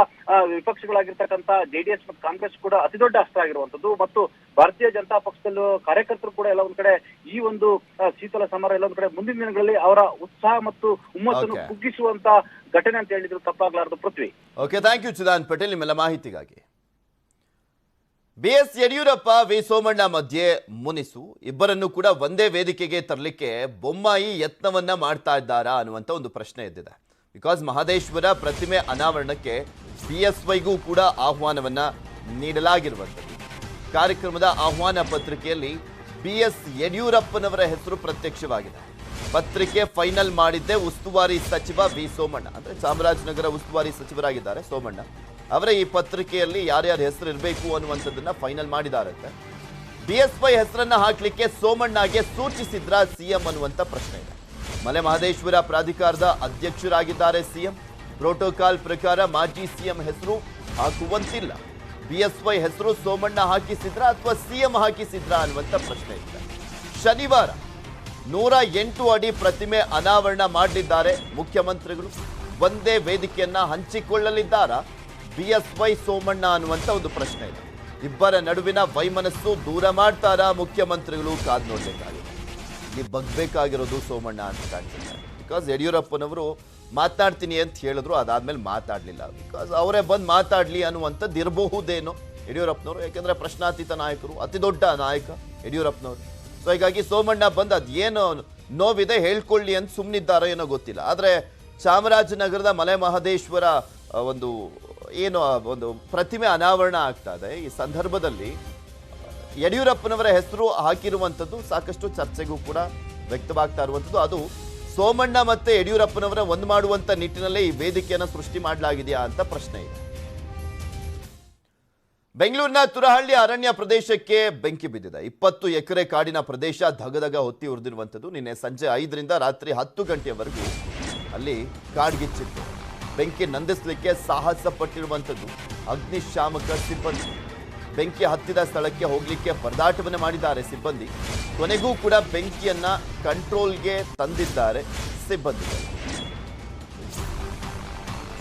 ವಿಪಕ್ಷಗಳಾಗಿರ್ತಕ್ಕಂಥ ಜೆಡಿಎಸ್ ಮತ್ತು ಕಾಂಗ್ರೆಸ್ ಕೂಡ ಅತಿ ದೊಡ್ಡ ಅಸ್ತ್ರ ಆಗಿರುವಂತದ್ದು ಮತ್ತು ಭಾರತೀಯ ಜನತಾ ಪಕ್ಷದಲ್ಲೂ ಕಾರ್ಯಕರ್ತರು ಕೂಡ ಎಲ್ಲ ಒಂದ್ ಕಡೆ ಈ ಒಂದು ಶೀತಲ ಸಮರ ಎಲ್ಲ ಒಂದ್ ಕಡೆ ಮುಂದಿನ ದಿನಗಳಲ್ಲಿ ಅವರ ಉತ್ಸಾಹ ಮತ್ತು ಹುಮ್ಮಸ್ಸನ್ನು ಕುಗ್ಗಿಸುವಂತ ಘಟನೆ ಅಂತ ಹೇಳಿದ್ರು ತಪ್ಪಾಗ್ಲಾರದು. Prithvi. Okay, thank you Chidan Patel ನಿಮ್ಮೆಲ್ಲ ಮಾಹಿತಿಗಾಗಿ. ಬಿ.ಎಸ್. ಯಡಿಯೂರಪ್ಪ ವಿ ಸೋಮಣ್ಣ ಮಧ್ಯೆ ಮುನಿಸು, ಇಬ್ಬರನ್ನು ಕೂಡ ಒಂದೇ ವೇದಿಕೆಗೆ ತರಲಿಕ್ಕೆ ಬೊಮ್ಮಾಯಿ ಯತ್ನವನ್ನ ಮಾಡ್ತಾ ಇದ್ದಾರಾ ಅನ್ನುವಂಥ ಒಂದು ಪ್ರಶ್ನೆ ಎದ್ದಿದೆ. ಬಿಕಾಸ್ ಮಹದೇಶ್ವರ ಪ್ರತಿಮೆ ಅನಾವರಣಕ್ಕೆ BSYಗೂ ಕೂಡ ಆಹ್ವಾನವನ್ನ ನೀಡಲಾಗಿರುವಂಥದ್ದು. ಕಾರ್ಯಕ್ರಮದ ಆಹ್ವಾನ ಪತ್ರಿಕೆಯಲ್ಲಿ B.S. ಯಡಿಯೂರಪ್ಪನವರ ಹೆಸರು ಪ್ರತ್ಯಕ್ಷವಾಗಿದೆ. ಪತ್ರಿಕೆ ಫೈನಲ್ ಮಾಡಿದ್ದೇ ಉಸ್ತುವಾರಿ ಸಚಿವ ವಿ ಸೋಮಣ್ಣ, ಅಂದ್ರೆ ಚಾಮರಾಜನಗರ ಉಸ್ತುವಾರಿ ಸಚಿವರಾಗಿದ್ದಾರೆ ಸೋಮಣ್ಣ ಅವರ ಈ ಪತ್ರಿಕೆಯಲ್ಲಿ ಯಾರ್ಯಾರ ಹೆಸರು ಇರಬೇಕು ಅನ್ನುವಂಥದ್ದನ್ನ ಫೈನಲ್ ಮಾಡಿದಾರಂತೆ. BSY ಹೆಸರನ್ನ ಹಾಕ್ಲಿಕ್ಕೆ ಸೋಮಣ್ಣಗೆ ಸೂಚಿಸಿದ್ರ ಸಿಎಂ ಅನ್ನುವಂಥ ಪ್ರಶ್ನೆ ಇದೆ. ಮಲೆ ಮಹದೇಶ್ವರ ಪ್ರಾಧಿಕಾರದ ಅಧ್ಯಕ್ಷರಾಗಿದ್ದಾರೆ ಸಿಎಂ. ಪ್ರೋಟೋಕಾಲ್ ಪ್ರಕಾರ ಮಾಜಿ ಸಿಎಂ ಹೆಸರು ಹಾಕುವಂತಿಲ್ಲ. BSY ಹೆಸರು ಸೋಮಣ್ಣ ಹಾಕಿಸಿದ್ರ ಅಥವಾ ಸಿಎಂ ಹಾಕಿಸಿದ್ರ ಅನ್ನುವಂಥ ಪ್ರಶ್ನೆ ಇದೆ. ಶನಿವಾರ 108 ಅಡಿ ಪ್ರತಿಮೆ ಅನಾವರಣ ಮಾಡಲಿದ್ದಾರೆ ಮುಖ್ಯಮಂತ್ರಿಗಳು. ಒಂದೇ ವೇದಿಕೆಯನ್ನ ಹಂಚಿಕೊಳ್ಳಲಿದ್ದಾರಾ BSY ಸೋಮಣ್ಣ ಅನ್ನುವಂಥ ಒಂದು ಪ್ರಶ್ನೆ ಇದೆ. ಇಬ್ಬರ ನಡುವಿನ ವೈಮನಸ್ಸು ದೂರ ಮಾಡ್ತಾರಾ ಮುಖ್ಯಮಂತ್ರಿಗಳು? ಕಾದ್ ನೋಡ್ಬೇಕಾಗಿದೆ. ಇಲ್ಲಿ ಬಗ್ಬೇಕಾಗಿರೋದು ಸೋಮಣ್ಣ ಅಂತ ಕಾಣಿಸುತ್ತೆ. ಬಿಕಾಸ್ ಯಡಿಯೂರಪ್ಪನವರು ಮಾತನಾಡ್ತೀನಿ ಅಂತ ಹೇಳಿದ್ರು, ಅದಾದ್ಮೇಲೆ ಮಾತಾಡ್ಲಿಲ್ಲ. ಬಿಕಾಸ್ ಅವರೇ ಬಂದು ಮಾತಾಡ್ಲಿ ಅನ್ನುವಂಥದ್ದು ಇರಬಹುದೇನೋ ಯಡಿಯೂರಪ್ಪನವರು. ಯಾಕೆಂದ್ರೆ ಪ್ರಶ್ನಾತೀತ ನಾಯಕರು, ಅತಿ ದೊಡ್ಡ ನಾಯಕ ಯಡಿಯೂರಪ್ಪನವರು. ಸೊ ಹೀಗಾಗಿ ಸೋಮಣ್ಣ ಬಂದು ಅದೇನು ನೋವಿದೆ ಹೇಳ್ಕೊಳ್ಳಿ ಅಂತ ಸುಮ್ಮನಿದ್ದಾರೋ ಏನೋ ಗೊತ್ತಿಲ್ಲ. ಆದರೆ ಚಾಮರಾಜನಗರದ ಮಲೆ ಮಹದೇಶ್ವರ ಒಂದು ಪ್ರತಿಮೆ ಅನಾವರಣ ಆಗ್ತಾ ಇದೆ. ಈ ಸಂದರ್ಭದಲ್ಲಿ ಯಡಿಯೂರಪ್ಪನವರ ಹೆಸರು ಹಾಕಿರುವಂಥದ್ದು ಸಾಕಷ್ಟು ಚರ್ಚೆಗೂ ಕೂಡ ವ್ಯಕ್ತವಾಗ್ತಾ ಇರುವಂಥದ್ದು. ಅದು ಸೋಮಣ್ಣ ಮತ್ತೆ ಯಡಿಯೂರಪ್ಪನವರ ಒಂದು ಮಾಡುವಂತ ನಿಟ್ಟಿನಲ್ಲೇ ಈ ವೇದಿಕೆಯನ್ನು ಸೃಷ್ಟಿ ಮಾಡಲಾಗಿದೆಯಾ ಅಂತ ಪ್ರಶ್ನೆ ಇದೆ. ಬೆಂಗಳೂರಿನ ತುರಹಳ್ಳಿ ಅರಣ್ಯ ಪ್ರದೇಶಕ್ಕೆ ಬೆಂಕಿ ಬಿದ್ದಿದೆ. 20 ಎಕರೆ ಕಾಡಿನ ಪ್ರದೇಶ ಧಗಧಗ ಹೊತ್ತಿ ಉರಿದಿರುವಂಥದ್ದು. ನಿನ್ನೆ ಸಂಜೆ 5ರಿಂದ ರಾತ್ರಿ 10 ಗಂಟೆಯವರೆಗೂ ಅಲ್ಲಿ ಕಾಡ್ಗಿಚ್ಚಿತ್ತು. ಬೆಂಕಿ ನಂದಿಸಲಿಕ್ಕೆ ಸಾಹಸ ಪಟ್ಟಿರುವಂಥದ್ದು ಅಗ್ನಿಶಾಮಕ ಸಿಬ್ಬಂದಿ. ಬೆಂಕಿ ಹತ್ತಿದ ಸ್ಥಳಕ್ಕೆ ಹೋಗ್ಲಿಕ್ಕೆ ಪರದಾಟವನ್ನು ಮಾಡಿದ್ದಾರೆ ಸಿಬ್ಬಂದಿ. ಕೊನೆಗೂ ಕೂಡ ಬೆಂಕಿಯನ್ನ ಕಂಟ್ರೋಲ್ಗೆ ತಂದಿದ್ದಾರೆ ಸಿಬ್ಬಂದಿಗಳು.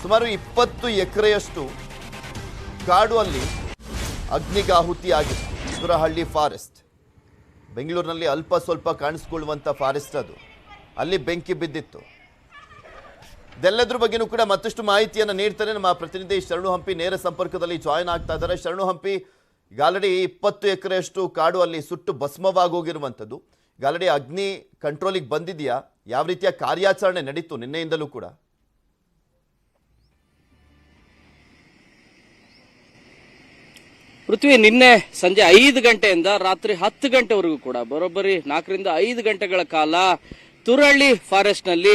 ಸುಮಾರು 20 ಎಕರೆಯಷ್ಟು ಕಾಡು ಅಲ್ಲಿ ಅಗ್ನಿಗಾಹುತಿ ಆಗಿದೆ. ತುರಹಳ್ಳಿ ಫಾರೆಸ್ಟ್ ಬೆಂಗಳೂರಿನಲ್ಲಿ ಅಲ್ಪ ಸ್ವಲ್ಪ ಕಾಣಿಸ್ಕೊಳ್ಳುವಂಥ ಫಾರೆಸ್ಟ್ ಅದು. ಅಲ್ಲಿ ಬೆಂಕಿ ಬಿದ್ದಿತ್ತು. ಇದೆಲ್ಲದ್ರ ಬಗ್ಗೆನೂ ಕೂಡ ಮತ್ತಷ್ಟು ಮಾಹಿತಿಯನ್ನು ನೀಡ್ತಾರೆ ನಮ್ಮ ಪ್ರತಿನಿಧಿ ಶರಣು ಹಂಪಿ. ನೇರ ಸಂಪರ್ಕದಲ್ಲಿ ಜಾಯಿನ್ ಆಗ್ತಾ ಇದ್ದಾರೆ. ಶರಣು ಹಂಪಿ, ಈಗ ಆಲ್ರೆಡಿ 20 ಎಕರೆಯಷ್ಟು ಕಾಡು ಅಲ್ಲಿ ಸುಟ್ಟು ಭಸ್ಮವಾಗೋಗಿರುವಂಥದ್ದು. ಈಗ ಆಲ್ರೆಡಿ ಅಗ್ನಿ ಕಂಟ್ರೋಲಿಗೆ ಬಂದಿದೆಯಾ? ಯಾವ ರೀತಿಯ ಕಾರ್ಯಾಚರಣೆ ನಡೀತು ನಿನ್ನೆಯಿಂದಲೂ ಕೂಡ? ಪೃಥ್ವಿ, ನಿನ್ನೆ ಸಂಜೆ 5 ಗಂಟೆಯಿಂದ ರಾತ್ರಿ 10 ಗಂಟೆವರೆಗೂ ಕೂಡ ಬರೋಬ್ಬರಿ 4 ರಿಂದ 5 ಗಂಟೆಗಳ ಕಾಲ ತುರಹಳ್ಳಿ ಫಾರೆಸ್ಟ್ ನಲ್ಲಿ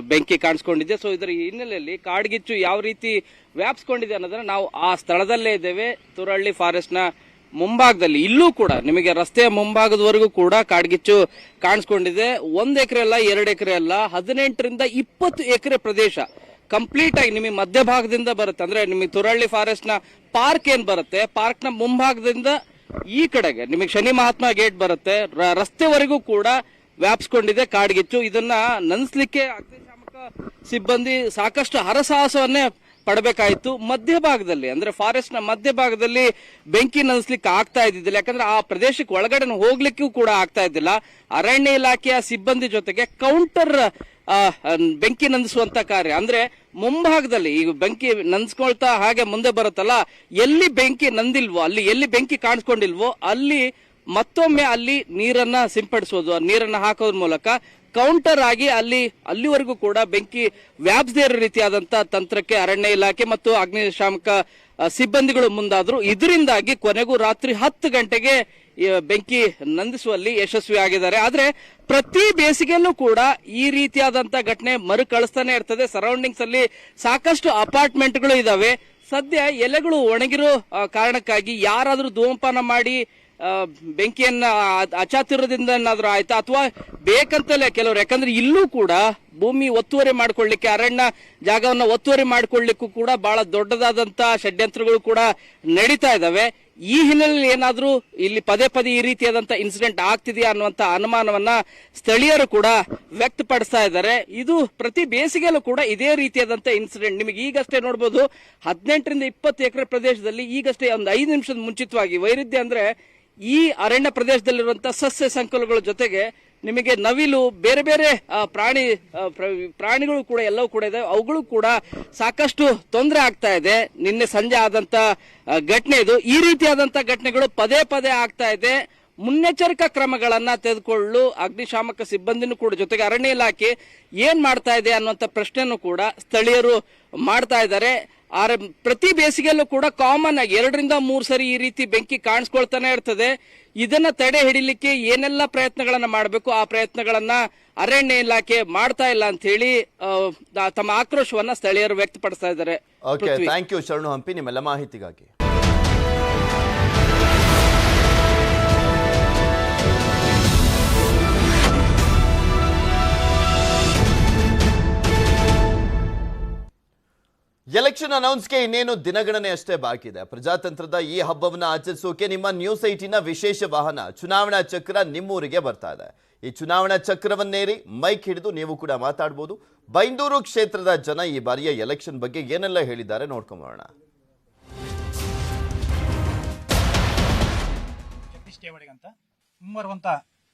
ಬೆಂಕಿ ಕಾಣಿಸ್ಕೊಂಡಿದೆ. ಸೊ ಇದರ ಹಿನ್ನೆಲೆಯಲ್ಲಿ ಕಾಡ್ಗಿಚ್ಚು ಯಾವ ರೀತಿ ವ್ಯಾಪಿಸ್ಕೊಂಡಿದೆ ಅನ್ನೋದನ್ನ ನಾವು ಆ ಸ್ಥಳದಲ್ಲೇ ಇದ್ದೇವೆ. ತುರಹಳ್ಳಿ ಫಾರೆಸ್ಟ್ ನ ಮುಂಭಾಗದಲ್ಲಿ ಇಲ್ಲೂ ಕೂಡ ನಿಮಗೆ ರಸ್ತೆಯ ಮುಂಭಾಗದವರೆಗೂ ಕೂಡ ಕಾಡ್ಗಿಚ್ಚು ಕಾಣಿಸ್ಕೊಂಡಿದೆ. 1 ಎಕರೆ ಅಲ್ಲ, 2 ಎಕರೆ ಅಲ್ಲ, 18 ರಿಂದ 20 ಎಕರೆ ಪ್ರದೇಶ ಕಂಪ್ಲೀಟ್ ಆಗಿ ನಿಮಗೆ ಮಧ್ಯಭಾಗದಿಂದ ಬರುತ್ತೆ. ಅಂದ್ರೆ ನಿಮಗೆ ತುರಹಳ್ಳಿ ಫಾರೆಸ್ಟ್ ನ ಪಾರ್ಕ್ ಏನ್ ಬರುತ್ತೆ, ಪಾರ್ಕ್ ನ ಮುಂಭಾಗದಿಂದ ಈ ಕಡೆಗೆ ನಿಮಗೆ ಶನಿ ಮಹಾತ್ಮ ಗೇಟ್ ಬರುತ್ತೆ. ರಸ್ತೆವರೆಗೂ ಕೂಡ ವ್ಯಾಪಿಸಿಕೊಂಡಿದೆ ಕಾಡ್ಗಿಚ್ಚು. ಇದನ್ನ ನಂದಿಸ್ಲಿಕ್ಕೆ ಅಗ್ನಿಶಾಮಕ ಸಿಬ್ಬಂದಿ ಸಾಕಷ್ಟು ಹರಸಾಹಸವನ್ನೇ ಪಡಬೇಕಾಯಿತು. ಮಧ್ಯಭಾಗದಲ್ಲಿ ಅಂದ್ರೆ ಫಾರೆಸ್ಟ್ ನ ಮಧ್ಯಭಾಗದಲ್ಲಿ ಬೆಂಕಿ ನಂದಿಸ್ಲಿಕ್ಕೆ ಆಗ್ತಾ ಇದ್ದಿದ್ದಿಲ್ಲ, ಯಾಕಂದ್ರೆ ಆ ಪ್ರದೇಶಕ್ಕೆ ಒಳಗಡೆ ಹೋಗ್ಲಿಕ್ಕೂ ಕೂಡ ಆಗ್ತಾ ಇದ್ದಿಲ್ಲ. ಅರಣ್ಯ ಇಲಾಖೆಯ ಸಿಬ್ಬಂದಿ ಜೊತೆಗೆ ಕೌಂಟರ್ ಬೆಂಕಿ ನಂದಿಸುವಂತ ಕಾರ್ಯ ಅಂದ್ರೆ ಮುಂಭಾಗದಲ್ಲಿ ಈಗ ಬೆಂಕಿ ನಂದಿಸ್ಕೊಳ್ತಾ ಹಾಗೆ ಮುಂದೆ ಬರುತ್ತಲ್ಲ, ಎಲ್ಲಿ ಬೆಂಕಿ ನಂದಿಲ್ವೋ ಅಲ್ಲಿ, ಎಲ್ಲಿ ಬೆಂಕಿ ಕಾಣಿಸ್ಕೊಂಡಿಲ್ವೋ ಅಲ್ಲಿ ಮತ್ತೊಮ್ಮೆ ಅಲ್ಲಿ ನೀರನ್ನ ಸಿಂಪಡಿಸೋದು, ನೀರನ್ನ ಹಾಕೋದ್ರ ಮೂಲಕ ಕೌಂಟರ್ ಆಗಿ ಅಲ್ಲಿವರೆಗೂ ಕೂಡ ಬೆಂಕಿ ವ್ಯಾಪಿಸದೇ ಇರೋ ರೀತಿಯಾದಂತ ತಂತ್ರಕ್ಕೆ ಅರಣ್ಯ ಇಲಾಖೆ ಮತ್ತು ಅಗ್ನಿಶಾಮಕ ಸಿಬ್ಬಂದಿಗಳು ಮುಂದಾದ್ರು. ಇದರಿಂದಾಗಿ ಕೊನೆಗೂ ರಾತ್ರಿ 10 ಗಂಟೆಗೆ ಬೆಂಕಿ ನಂದಿಸುವಲ್ಲಿ ಯಶಸ್ವಿಯಾಗಿದ್ದಾರೆ. ಆದ್ರೆ ಪ್ರತಿ ಬೇಸಿಗೆಯಲ್ಲೂ ಕೂಡ ಈ ರೀತಿಯಾದಂತ ಘಟನೆ ಮರುಕಳಿಸ್ತಾನೆ ಇರ್ತದೆ. ಸರೌಂಡಿಂಗ್ಸ್ ಅಲ್ಲಿ ಸಾಕಷ್ಟು ಅಪಾರ್ಟ್ಮೆಂಟ್ಗಳು ಇದಾವೆ. ಸದ್ಯ ಎಲೆಗಳು ಒಣಗಿರೋ ಕಾರಣಕ್ಕಾಗಿ ಯಾರಾದ್ರೂ ಧೂಮಪಾನ ಮಾಡಿ ಬೆಂಕಿಯನ್ನ ಅಚಾತುರ್ಯದಿಂದ ಏನಾದ್ರೂ ಆಯ್ತಾ ಅಥವಾ ಬೇಕಂತಲೇ ಕೆಲವರು, ಯಾಕಂದ್ರೆ ಇಲ್ಲೂ ಕೂಡ ಭೂಮಿ ಒತ್ತುವರಿ ಮಾಡ್ಕೊಳ್ಳಿಕ್ಕೆ, ಅರಣ್ಯ ಜಾಗವನ್ನ ಒತ್ತುವರಿ ಮಾಡ್ಕೊಳ್ಳಿಕ್ಕೂ ಕೂಡ ಬಹಳ ದೊಡ್ಡದಾದಂತ ಷಡ್ಯಂತ್ರಗಳು ಕೂಡ ನಡೀತಾ ಇದಾವೆ. ಈ ಹಿನ್ನೆಲೆಯಲ್ಲಿ ಏನಾದ್ರೂ ಇಲ್ಲಿ ಪದೇ ಪದೇ ಈ ರೀತಿಯಾದಂತ ಇನ್ಸಿಡೆಂಟ್ ಆಗ್ತಿದೆಯಾ ಅನ್ನುವಂತ ಅನುಮಾನವನ್ನ ಸ್ಥಳೀಯರು ಕೂಡ ವ್ಯಕ್ತಪಡಿಸ್ತಾ ಇದ್ದಾರೆ. ಇದು ಪ್ರತಿ ಬೇಸಿಗೆಯಲ್ಲೂ ಕೂಡ ಇದೇ ರೀತಿಯಾದಂತ ಇನ್ಸಿಡೆಂಟ್ ನಿಮಗೆ ಈಗಷ್ಟೇ ನೋಡಬಹುದು. 18 ರಿಂದ 20 ಎಕರೆ ಪ್ರದೇಶದಲ್ಲಿ ಈಗಷ್ಟೇ ಒಂದು 5 ನಿಮಿಷದ ಮುಂಚಿತವಾಗಿ ವೈರುಧ್ಯ ಅಂದ್ರೆ ಈ ಅರಣ್ಯ ಪ್ರದೇಶದಲ್ಲಿರುವಂತಹ ಸಸ್ಯ ಸಂಕುಲಗಳ ಜೊತೆಗೆ ನಿಮಗೆ ನವಿಲು, ಬೇರೆ ಬೇರೆ ಪ್ರಾಣಿಗಳು ಕೂಡ ಎಲ್ಲವೂ ಕೂಡ ಇದೆ. ಅವುಗಳು ಕೂಡ ಸಾಕಷ್ಟು ತೊಂದರೆ ಆಗ್ತಾ ಇದೆ. ನಿನ್ನೆ ಸಂಜೆ ಆದಂತ ಘಟನೆ ಇದು. ಈ ರೀತಿಯಾದಂತ ಘಟನೆಗಳು ಪದೇ ಪದೇ ಆಗ್ತಾ ಇದೆ. ಮುನ್ನೆಚ್ಚರಿಕಾ ಕ್ರಮಗಳನ್ನ ತೆಗೆದುಕೊಳ್ಳಲು ಅಗ್ನಿಶಾಮಕ ಸಿಬ್ಬಂದಿನೂ ಕೂಡ ಜೊತೆಗೆ ಅರಣ್ಯ ಇಲಾಖೆ ಏನ್ ಮಾಡ್ತಾ ಇದೆ ಅನ್ನುವಂತ ಪ್ರಶ್ನೆನೂ ಕೂಡ ಸ್ಥಳೀಯರು ಮಾಡ್ತಾ ಇದ್ದಾರೆ. ಪ್ರತಿ ಬೇಸಿಗೆಯಲ್ಲೂ ಕೂಡ ಕಾಮನ್ ಆಗಿ 2 ರಿಂದ 3 ಸರಿ ಈ ರೀತಿ ಬೆಂಕಿ ಕಾಣಿಸ್ಕೊಳ್ತಾನೆ ಇರ್ತದೆ. ಇದನ್ನ ತಡೆ ಹಿಡಿಲಿಕ್ಕೆ ಏನೆಲ್ಲ ಪ್ರಯತ್ನಗಳನ್ನ ಮಾಡಬೇಕು ಆ ಪ್ರಯತ್ನಗಳನ್ನ ಅರಣ್ಯ ಇಲಾಖೆ ಮಾಡ್ತಾ ಇಲ್ಲ ಅಂತ ಹೇಳಿ ತಮ್ಮ ಆಕ್ರೋಶವನ್ನ ಸ್ಥಳೀಯರು ವ್ಯಕ್ತಪಡಿಸ್ತಾ ಇದ್ದಾರೆ. ಓಕೆ, ಥ್ಯಾಂಕ್ ಯು ಶರಣು ಹಂಪಿ ನಿಮ್ಮೆಲ್ಲ ಮಾಹಿತಿಗಾಗಿ. ಎಲೆಕ್ಷನ್ ಅನೌನ್ಸ್ಗೆ ಇನ್ನೇನು ದಿನಗಣನೆ ಅಷ್ಟೇ ಬಾಕಿ ಇದೆ. ಪ್ರಜಾತಂತ್ರದ ಈ ಹಬ್ಬವನ್ನು ಆಚರಿಸೋಕೆ ನಿಮ್ಮ ನ್ಯೂಸ್ 18ನ ವಿಶೇಷ ವಾಹನ ಚುನಾವಣಾ ಚಕ್ರ ನಿಮ್ಮೂರಿಗೆ ಬರ್ತಾ ಇದೆ. ಈ ಚುನಾವಣಾ ಚಕ್ರವನ್ನೇರಿ ಮೈಕ್ ಹಿಡಿದು ನೀವು ಕೂಡ ಮಾತಾಡಬಹುದು. ಬೈಂದೂರು ಕ್ಷೇತ್ರದ ಜನ ಈ ಬಾರಿಯ ಎಲೆಕ್ಷನ್ ಬಗ್ಗೆ ಏನೆಲ್ಲ ಹೇಳಿದ್ದಾರೆ ನೋಡ್ಕೊಂಬೋಣ. ಜಗದೀಶ್ ದೇವಡಿಗ ಅಂತ ಮುಂಬರುವಂತ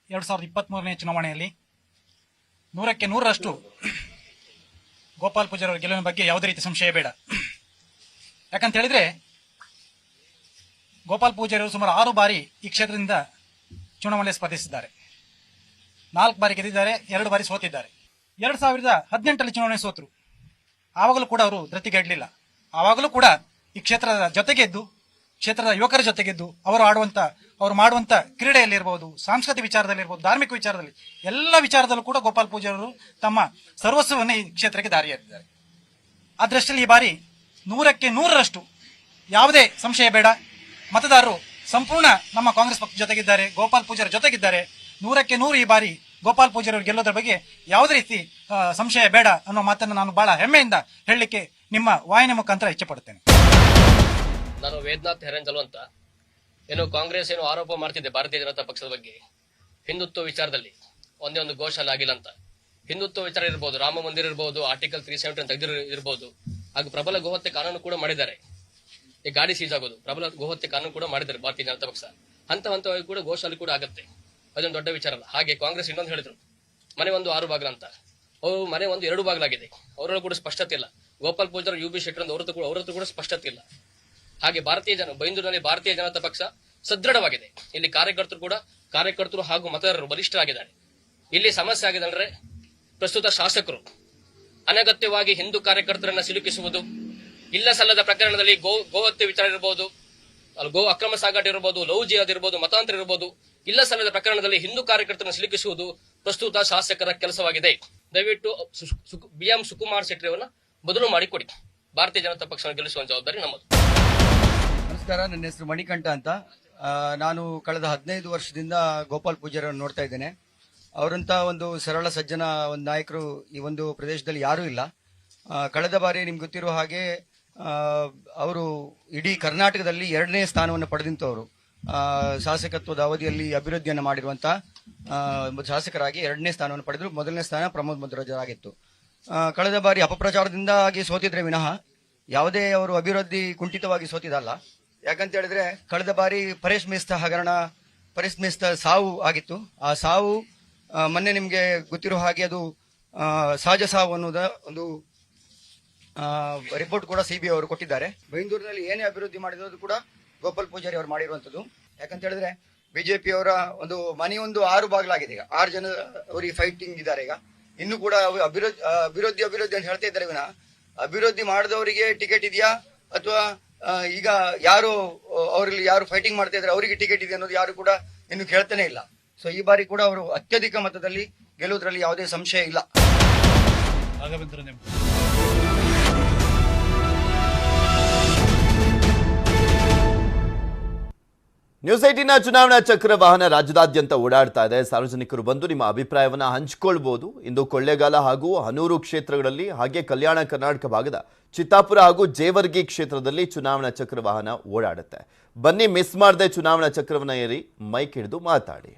2023ನೇ ಚುನಾವಣೆಯಲ್ಲಿ 100ಕ್ಕೆ 100ರಷ್ಟು ಗೋಪಾಲ್ ಪೂಜಾರಿ ಅವರ ಗೆಲುವಿನ ಬಗ್ಗೆ ಯಾವುದೇ ರೀತಿ ಸಂಶಯ ಬೇಡ. ಯಾಕಂತ ಹೇಳಿದ್ರೆ ಗೋಪಾಲ್ ಪೂಜಾರಿ ಅವರು ಸುಮಾರು 6 ಬಾರಿ ಈ ಕ್ಷೇತ್ರದಿಂದ ಚುನಾವಣೆ ಸ್ಪರ್ಧಿಸಿದ್ದಾರೆ. 4 ಬಾರಿ ಗೆದ್ದಿದ್ದಾರೆ, 2 ಬಾರಿ ಸೋತಿದ್ದಾರೆ. 2018ರಲ್ಲಿ ಚುನಾವಣೆ ಸೋತರು. ಆವಾಗಲೂ ಕೂಡ ಅವರು ಧೃತಿಗೆಡಲಿಲ್ಲ. ಆವಾಗಲೂ ಕೂಡ ಈ ಕ್ಷೇತ್ರದ ಜೊತೆಗೆದ್ದು, ಕ್ಷೇತ್ರದ ಯುವಕರ ಜೊತೆಗೆದ್ದು ಅವರು ಮಾಡುವಂತ ಕ್ರೀಡೆಯಲ್ಲಿರ್ಬೋದು, ಸಾಂಸ್ಕೃತಿಕ ವಿಚಾರದಲ್ಲಿರ್ಬೋದು, ಧಾರ್ಮಿಕ ವಿಚಾರದಲ್ಲಿ, ಎಲ್ಲ ವಿಚಾರದಲ್ಲೂ ಕೂಡ ಗೋಪಾಲ್ ಪೂಜಾರಿ ಅವರು ತಮ್ಮ ಸರ್ವಸ್ವವನ್ನೇ ಈ ಕ್ಷೇತ್ರಕ್ಕೆ ದಾರಿ ಎರೆದಿದ್ದಾರೆ. ಆ ದೃಷ್ಟಿಯಲ್ಲಿ ಈ ಬಾರಿ 100ಕ್ಕೆ 100ರಷ್ಟು ಯಾವುದೇ ಸಂಶಯ ಬೇಡ. ಮತದಾರರು ಸಂಪೂರ್ಣ ನಮ್ಮ ಕಾಂಗ್ರೆಸ್ ಪಕ್ಷ ಜೊತೆಗಿದ್ದಾರೆ, ಗೋಪಾಲ್ ಪೂಜಾರಿ ಜೊತೆಗಿದ್ದಾರೆ. 100ಕ್ಕೆ 100 ಈ ಬಾರಿ ಗೋಪಾಲ್ ಪೂಜಾರಿ ಅವರು ಗೆಲ್ಲೋದ್ರ ಬಗ್ಗೆ ಯಾವುದೇ ರೀತಿ ಸಂಶಯ ಬೇಡ ಅನ್ನೋ ಮಾತನ್ನು ನಾನು ಬಹಳ ಹೆಮ್ಮೆಯಿಂದ ಹೇಳಲಿಕ್ಕೆ ನಿಮ್ಮ ವಾಹಿನಿ ಮುಖಾಂತರ ಇಚ್ಛೆ ಪಡುತ್ತೇನೆ. ನಾನು ವೇದನಾಥ್ ಹೆರಂಜಲು ಅಂತ. ಏನು ಕಾಂಗ್ರೆಸ್ ಏನು ಆರೋಪ ಮಾಡ್ತಿದೆ ಭಾರತೀಯ ಜನತಾ ಪಕ್ಷದ ಬಗ್ಗೆ, ಹಿಂದುತ್ವ ವಿಚಾರದಲ್ಲಿ ಒಂದೇ ಒಂದು ಘೋಷಣೆ ಆಗಿಲ್ಲ ಅಂತ. ಹಿಂದುತ್ವ ವಿಚಾರ ಇರ್ಬೋದು, ರಾಮ ಮಂದಿರ ಇರ್ಬೋದು, ಆರ್ಟಿಕಲ್ 370 ತೆಗೆದಿರೋ ಇರ್ಬೋದು, ಹಾಗೂ ಪ್ರಬಲ ಗೋಹತ್ಯೆ ಕಾನೂನು ಕೂಡ ಮಾಡಿದ್ದಾರೆ. ಈ ಗಾಡಿ ಸೀಜ್ ಆಗೋದು ಪ್ರಬಲ ಗೋಹತ್ಯೆ ಕಾನೂನು ಕೂಡ ಮಾಡಿದ್ದಾರೆ ಭಾರತೀಯ ಜನತಾ ಪಕ್ಷ. ಹಂತವಾಗಿ ಕೂಡ ಘೋಷಣೆ ಕೂಡ ಆಗುತ್ತೆ, ಅದೊಂದು ದೊಡ್ಡ ವಿಚಾರ ಅಲ್ಲ. ಹಾಗೆ ಕಾಂಗ್ರೆಸ್ ಇನ್ನೊಂದು ಹೇಳಿದ್ರು, ಮನೆ ಒಂದು 6 ಬಾಗಿಲು ಅಂತ. ಅವರು ಮನೆ ಒಂದು 2 ಬಾಗಿಲಾಗಿದೆ. ಅವರಲ್ಲೂ ಕೂಡ ಸ್ಪಷ್ಟತೆ ಇಲ್ಲ. ಗೋಪಾಲ್ ಪೂಜಾರಿ, UB ಶೆಟ್ಟರ್ ಅವರದ್ದು ಕೂಡ ಸ್ಪಷ್ಟತೆ ಇಲ್ಲ. ಹಾಗೆ ಬೈಂದೂರಿನಲ್ಲಿ ಭಾರತೀಯ ಜನತಾ ಪಕ್ಷ ಸದೃಢವಾಗಿದೆ. ಇಲ್ಲಿ ಕಾರ್ಯಕರ್ತರು ಹಾಗೂ ಮತದಾರರು ಬಲಿಷ್ಠರಾಗಿದ್ದಾರೆ. ಇಲ್ಲಿ ಸಮಸ್ಯೆ ಆಗಿದೆ ಅಂದ್ರೆ ಪ್ರಸ್ತುತ ಶಾಸಕರು ಅನಗತ್ಯವಾಗಿ ಹಿಂದೂ ಕಾರ್ಯಕರ್ತರನ್ನ ಸಿಲುಕಿಸುವುದು, ಇಲ್ಲ ಸಲ್ಲದ ಪ್ರಕರಣದಲ್ಲಿ ಗೋಹತ್ಯೆ ವಿಚಾರ ಇರಬಹುದು, ಗೋ ಅಕ್ರಮ ಸಾಗಾಟ ಇರಬಹುದು, ಲವ್ ಜಿಹಾದ್ ಇರಬಹುದು, ಮತಾಂತರ ಇರಬಹುದು, ಇಲ್ಲ ಸಲ್ಲದ ಪ್ರಕರಣದಲ್ಲಿ ಹಿಂದೂ ಕಾರ್ಯಕರ್ತರನ್ನು ಸಿಲುಕಿಸುವುದು ಪ್ರಸ್ತುತ ಶಾಸಕರ ಕೆಲಸವಾಗಿದೆ. ದಯವಿಟ್ಟು BM ಸುಕುಮಾರ್ ಶೆಟ್ಟಿ ಅವರನ್ನ ಬದಲು ಮಾಡಿಕೊಡಿ. ಭಾರತೀಯ ಜನತಾ ಪಕ್ಷ ಗೆಲ್ಲಿಸುವ ಜವಾಬ್ದಾರಿ ನಮ್ಮದು. ನಮಸ್ಕಾರ, ನನ್ನ ಹೆಸರು ಮಣಿಕಂಠ ಅಂತ. ನಾನು ಕಳೆದ 15 ವರ್ಷದಿಂದ ಗೋಪಾಲ್ ಪೂಜಾರಿ ಅವರನ್ನು ನೋಡ್ತಾ ಇದ್ದೇನೆ. ಅವರಂತ ಒಂದು ಸರಳ ಸಜ್ಜನ ಒಂದು ನಾಯಕರು ಈ ಒಂದು ಪ್ರದೇಶದಲ್ಲಿ ಯಾರೂ ಇಲ್ಲ. ಕಳೆದ ಬಾರಿ ನಿಮ್ಗೆ ಗೊತ್ತಿರುವ ಹಾಗೆ ಅವರು ಇಡೀ ಕರ್ನಾಟಕದಲ್ಲಿ 2ನೇ ಸ್ಥಾನವನ್ನು ಪಡೆದಂತವರು. ಶಾಸಕತ್ವದ ಅವಧಿಯಲ್ಲಿ ಅಭಿವೃದ್ಧಿಯನ್ನು ಮಾಡಿರುವಂಥ ಶಾಸಕರಾಗಿ 2ನೇ ಸ್ಥಾನವನ್ನು ಪಡೆದರು. 1ನೇ ಸ್ಥಾನ ಪ್ರಮೋದ್ ಮಧ್ವರಾಜರಾಗಿತ್ತು. ಕಳೆದ ಬಾರಿ ಅಪಪ್ರಚಾರದಿಂದಾಗಿ ಸೋತಿದ್ರೆ ವಿನಃ ಯಾವುದೇ ಅವರು ಅಭಿವೃದ್ಧಿ ಕುಂಠಿತವಾಗಿ ಸೋತಿದಲ್ಲ. ಯಾಕಂತ ಹೇಳಿದ್ರೆ ಕಳೆದ ಬಾರಿ ಪರೇಶ್ ಮೇಸ್ತ ಸಾವು ಆಗಿತ್ತು. ಆ ಸಾವು ಮೊನ್ನೆ ನಿಮಗೆ ಗೊತ್ತಿರೋ ಹಾಗೆ ಅದು ಸಹಜ ಸಾವು ಅನ್ನೋದ ಒಂದು ರಿಪೋರ್ಟ್ ಕೂಡ CBI ಅವರು ಕೊಟ್ಟಿದ್ದಾರೆ. ಬೈಂದೂರಿನಲ್ಲಿ ಏನೇ ಅಭಿವೃದ್ಧಿ ಮಾಡಿರೋದು ಕೂಡ ಗೋಪಾಲ್ ಪೂಜಾರಿ ಅವರು ಮಾಡಿರುವಂಥದ್ದು. ಯಾಕಂತ ಹೇಳಿದ್ರೆ ಬಿಜೆಪಿ ಅವರ ಒಂದು ಮನೆಯೊಂದು 6 ಬಾಗಿಲಾಗಿದೆ. ಈಗ 6 ಜನ ಅವರಿಗೆ ಫೈಟಿಂಗ್ ಇದ್ದಾರೆ. ಈಗ ಇನ್ನು ಕೂಡ ಅಭಿವೃದ್ಧಿ ಅಂತ ಹೇಳ್ತಾ ಇದ್ದಾರೆ ವಿನ ಅಭಿವೃದ್ಧಿ ಮಾಡಿದವರಿಗೆ ಟಿಕೆಟ್ ಇದೆಯಾ ಅಥವಾ ಈಗ ಯಾರು ಅವರಲ್ಲಿ ಯಾರು ಫೈಟಿಂಗ್ ಮಾಡ್ತಾ ಇದ್ದಾರೆ ಅವರಿಗೆ ಟಿಕೆಟ್ ಇದೆ ಅನ್ನೋದು ಯಾರು ಕೂಡ ಇನ್ನು ಕೇಳ್ತಾನೆ ಇಲ್ಲ. ಸೊ ಈ ಬಾರಿ ಕೂಡ ಅವರು ಅತ್ಯಧಿಕ ಮತದಲ್ಲಿ ಗೆಲ್ಲುವುದರಲ್ಲಿ ಯಾವುದೇ ಸಂಶಯ ಇಲ್ಲ. ನ್ಯೂಸ್ 18ನ ಚುನಾವಣಾ ಚಕ್ರ ವಾಹನ ರಾಜ್ಯದಾದ್ಯಂತ ಓಡಾಡ್ತಾ ಇದೆ. ಸಾರ್ವಜನಿಕರು ಬಂದು ನಿಮ್ಮ ಅಭಿಪ್ರಾಯವನ್ನ ಹಂಚಿಕೊಳ್ಬಹುದು. ಇಂದು ಕೊಳ್ಳೇಗಾಲ ಹಾಗೂ ಹನೂರು ಕ್ಷೇತ್ರಗಳಲ್ಲಿ ಹಾಗೆ ಕಲ್ಯಾಣ ಕರ್ನಾಟಕ ಭಾಗದ ಚಿತ್ತಾಪುರ ಹಾಗೂ ಜೇವರ್ಗಿ ಕ್ಷೇತ್ರದಲ್ಲಿ ಚುನಾವಣಾ ಚಕ್ರ ವಾಹನ ಓಡಾಡುತ್ತೆ. ಬನ್ನಿ ಮಿಸ್ ಮಾಡದೆ ಚುನಾವಣಾ ಚಕ್ರವನ್ನ ಏರಿ ಮೈಕ್ ಹಿಡಿದು ಮಾತಾಡಿ.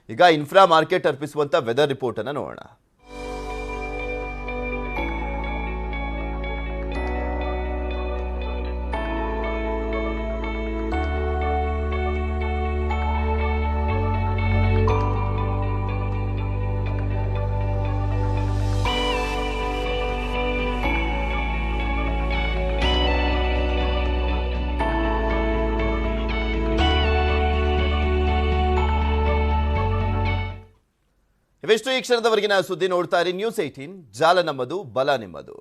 ಈಗ ಇನ್ಫ್ರಾ ಮಾರ್ಕೆಟ್ ಅರ್ಪಿಸುವಂತ ವೆದರ್ ರಿಪೋರ್ಟ್ ಅನ್ನ ನೋಡೋಣ. ಇವೆಷ್ಟು ಈ ಕ್ಷಣದವರೆಗಿನ ಸುದ್ದಿ. ನೋಡ್ತಾ ಇರಿ ನ್ಯೂಸ್ 18, ಜಾಲ ನಮ್ಮದು, ಬಲ ನಿಮ್ಮದು.